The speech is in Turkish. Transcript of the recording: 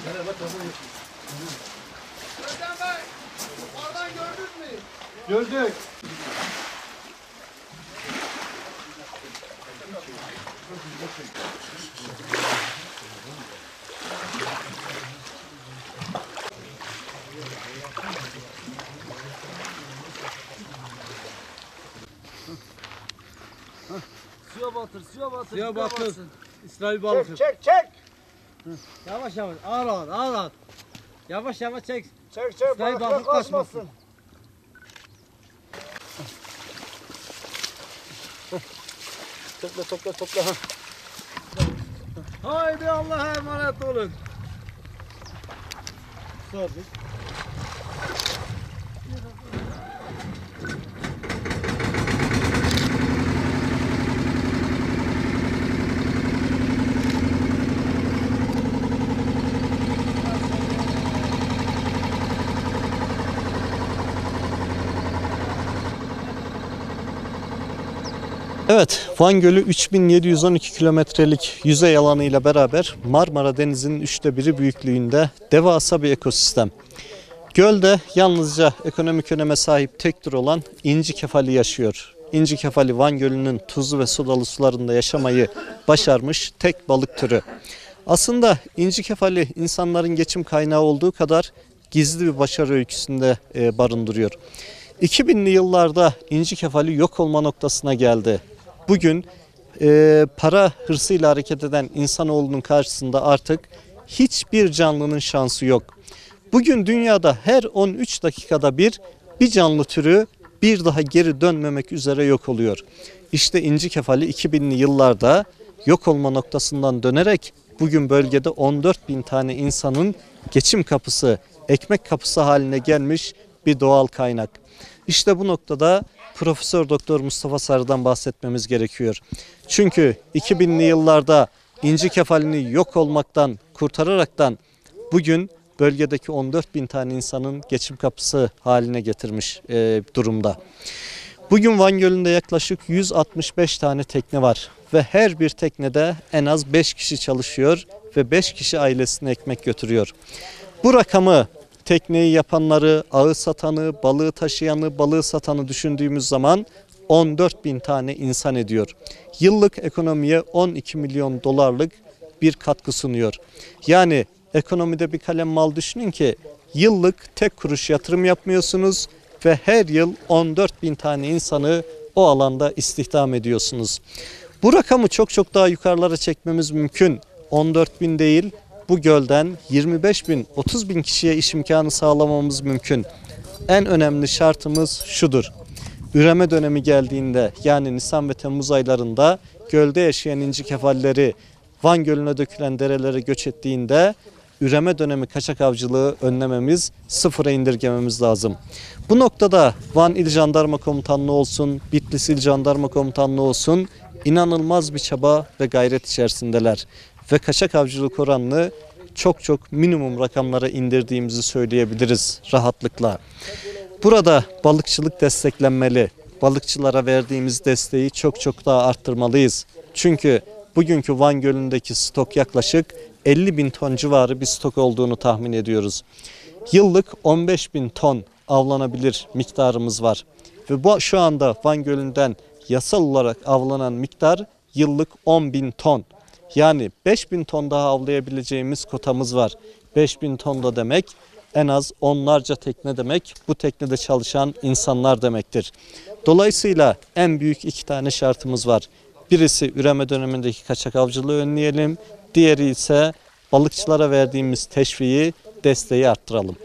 Özlem Bey, oradan gördünüz mü? Gördük. Suya batır, suya batır. Suya batır. İsrail balığı. Çek. Yavaş yavaş, ağır ağır, ağır ağır. Yavaş yavaş çek. Çek, İsrail balığı kaçmasın. Topla. Haydi Allah'a emanet olun. Sardık. Evet, Van Gölü 3712 kilometrelik yüzey alanıyla beraber Marmara Denizi'nin 1/3 büyüklüğünde devasa bir ekosistem. Gölde yalnızca ekonomik öneme sahip tek tür olan inci kefali yaşıyor. İnci kefali Van Gölü'nün tuzlu ve sodalı sularında yaşamayı başarmış tek balık türü. Aslında inci kefali insanların geçim kaynağı olduğu kadar gizli bir başarı öyküsünde barındırıyor. 2000'li yıllarda inci kefali yok olma noktasına geldi. Bugün para hırsıyla hareket eden insanoğlunun karşısında artık hiçbir canlının şansı yok. Bugün dünyada her 13 dakikada bir canlı türü bir daha geri dönmemek üzere yok oluyor. İşte inci kefali 2000'li yıllarda yok olma noktasından dönerek bugün bölgede 14.000 tane insanın geçim kapısı, ekmek kapısı haline gelmiş bir doğal kaynak. İşte bu noktada Profesör Doktor Mustafa Sarı'dan bahsetmemiz gerekiyor. Çünkü 2000'li yıllarda inci kefalini yok olmaktan kurtararaktan bugün bölgedeki 14.000 tane insanın geçim kapısı haline getirmiş durumda. Bugün Van Gölü'nde yaklaşık 165 tane tekne var ve her bir teknede en az 5 kişi çalışıyor ve 5 kişi ailesine ekmek götürüyor. Bu rakamı, tekneyi yapanları, ağı satanı, balığı taşıyanı, balığı satanı düşündüğümüz zaman 14.000 tane insan ediyor. Yıllık ekonomiye 12 milyon dolarlık bir katkı sunuyor. Yani ekonomide bir kalem mal düşünün ki yıllık tek kuruş yatırım yapmıyorsunuz ve her yıl 14.000 tane insanı o alanda istihdam ediyorsunuz. Bu rakamı çok daha yukarılara çekmemiz mümkün. 14.000 değil, bu gölden 25.000, 30.000 kişiye iş imkanı sağlamamız mümkün. En önemli şartımız şudur. Üreme dönemi geldiğinde, yani Nisan ve Temmuz aylarında gölde yaşayan inci kefalleri Van Gölü'ne dökülen derelere göç ettiğinde üreme dönemi kaçak avcılığı önlememiz, sıfıra indirgememiz lazım. Bu noktada Van İl Jandarma Komutanlığı olsun, Bitlis İl Jandarma Komutanlığı olsun inanılmaz bir çaba ve gayret içerisindeler. Ve kaçak avcılık oranını çok minimum rakamlara indirdiğimizi söyleyebiliriz rahatlıkla. Burada balıkçılık desteklenmeli. Balıkçılara verdiğimiz desteği çok daha arttırmalıyız. Çünkü bugünkü Van Gölü'ndeki stok yaklaşık 50.000 ton civarı bir stok olduğunu tahmin ediyoruz. Yıllık 15.000 ton avlanabilir miktarımız var. Ve şu anda Van Gölü'nden yasal olarak avlanan miktar yıllık 10.000 ton. Yani 5.000 ton daha avlayabileceğimiz kotamız var. 5.000 ton da demek en az onlarca tekne demek. Bu teknede çalışan insanlar demektir. Dolayısıyla en büyük 2 tane şartımız var. Birisi üreme dönemindeki kaçak avcılığı önleyelim. Diğeri ise balıkçılara verdiğimiz teşviği, desteği arttıralım.